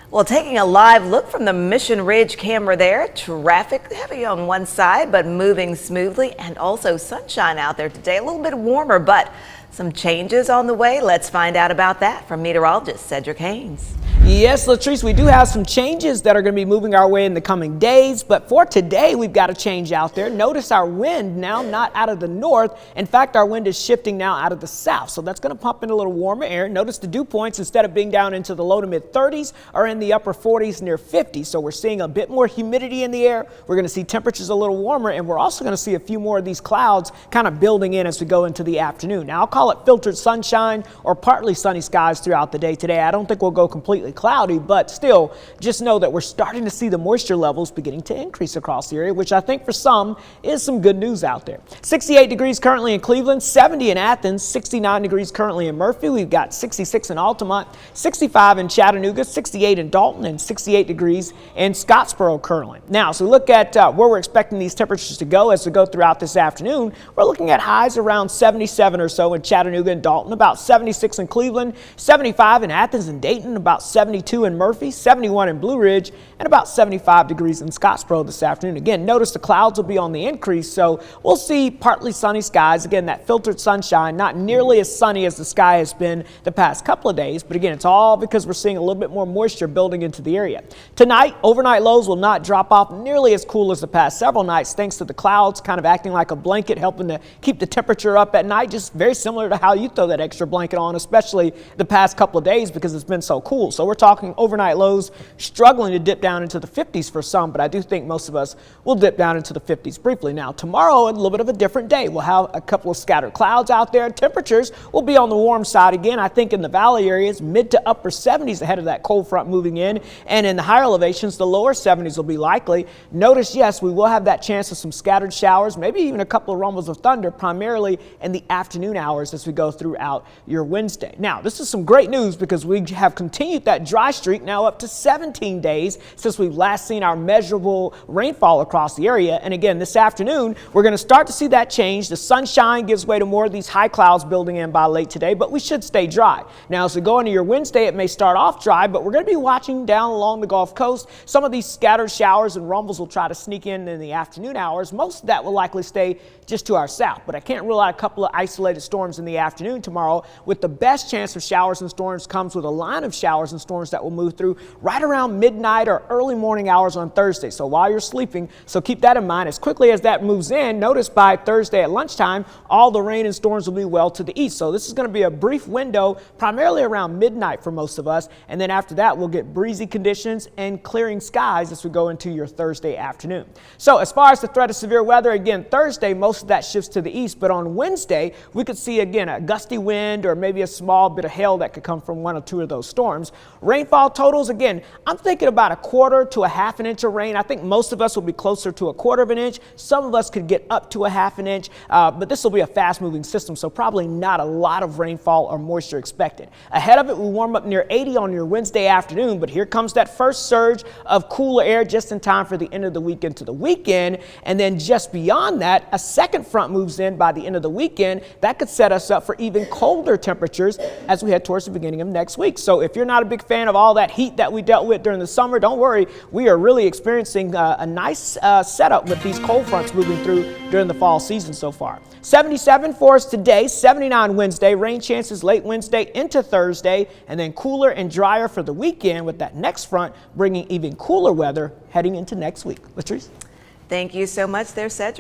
Well, taking a live look from the Mission Ridge camera there, traffic heavy on one side, but moving smoothly, and also sunshine out there today. A little bit warmer, but some changes on the way. Let's find out about that from meteorologist Cedric Haynes. Yes, Latrice, we do have some changes that are going to be moving our way in the coming days, but for today, we've got a change out there. Notice our wind now not out of the north. In fact, our wind is shifting now out of the south, so that's going to pump in a little warmer air. Notice the dew points, instead of being down into the low to mid 30s, are in the upper 40s near 50. So we're seeing a bit more humidity in the air. We're going to see temperatures a little warmer, and we're also going to see a few more of these clouds kind of building in as we go into the afternoon. Now, I'll call it filtered sunshine or partly sunny skies throughout the day today. I don't think we'll go completely cloudy, but still just know that we're starting to see the moisture levels beginning to increase across the area, which I think for some is some good news out there. 68 degrees currently in Cleveland, 70 in Athens, 69 degrees currently in Murphy. We've got 66 in Altamont, 65 in Chattanooga, 68 in Dalton, and 68 degrees in Scottsboro currently. Now, so look at where we're expecting these temperatures to go as we go throughout this afternoon. We're looking at highs around 77 or so in Chattanooga and Dalton, about 76 in Cleveland, 75 in Athens and Dayton, about 72 in Murphy, 71 in Blue Ridge, and about 75 degrees in Scottsboro this afternoon. Again, notice the clouds will be on the increase, so we'll see partly sunny skies. Again, that filtered sunshine, not nearly as sunny as the sky has been the past couple of days, but again, it's all because we're seeing a little bit more moisture building into the area. Tonight, overnight lows will not drop off nearly as cool as the past several nights, thanks to the clouds kind of acting like a blanket, helping to keep the temperature up at night, just very similar to how you throw that extra blanket on, especially the past couple of days because it's been so cool. So we're talking overnight lows struggling to dip down into the 50s for some, but I do think most of us will dip down into the 50s briefly. Now, tomorrow, a little bit of a different day. We'll have a couple of scattered clouds out there. Temperatures will be on the warm side again. I think in the valley areas, mid to upper 70s ahead of that cold front moving in, and in the higher elevations, the lower 70s will be likely. Notice, yes, we will have that chance of some scattered showers, maybe even a couple of rumbles of thunder, primarily in the afternoon hours as we go throughout your Wednesday. Now, this is some great news because we have continued that dry streak now up to 17 days since we've last seen our measurable rainfall across the area. And again, this afternoon, we're going to start to see that change. The sunshine gives way to more of these high clouds building in by late today, but we should stay dry. Now, as we go into your Wednesday, it may start off dry, but we're going to be watching down along the Gulf Coast. Some of these scattered showers and rumbles will try to sneak in the afternoon hours. Most of that will likely stay just to our south, but I can't rule out a couple of isolated storms in the afternoon tomorrow, with the best chance of showers and storms comes with a line of showers and storms that will move through right around midnight or early morning hours on Thursday. So while you're sleeping, so keep that in mind. As quickly as that moves in, notice by Thursday at lunchtime, all the rain and storms will be well to the east. So this is going to be a brief window, primarily around midnight for most of us. And then after that, we'll get breezy conditions and clearing skies as we go into your Thursday afternoon. So as far as the threat of severe weather, again, Thursday, most of that shifts to the east. But on Wednesday, we could see, again, a gusty wind or maybe a small bit of hail that could come from one or two of those storms. Rainfall totals, again, I'm thinking about a quarter to a half an inch of rain. I think most of us will be closer to a quarter of an inch. Some of us could get up to a half an inch, but this will be a fast moving system, so probably not a lot of rainfall or moisture expected. Ahead of it, we warm up near 80 on your Wednesday afternoon, but here comes that first surge of cooler air just in time for the end of the week into the weekend. And then just beyond that, a second front moves in by the end of the weekend. That could set us up for even colder temperatures as we head towards the beginning of next week. So if you're not a big fan of all that heat that we dealt with during the summer, don't worry. We are really experiencing a nice setup with these cold fronts moving through during the fall season so far. 77 for us today, 79 Wednesday, rain chances late Wednesday into Thursday, and then cooler and drier for the weekend with that next front bringing even cooler weather heading into next week. Latrice? Thank you so much there, Cedric.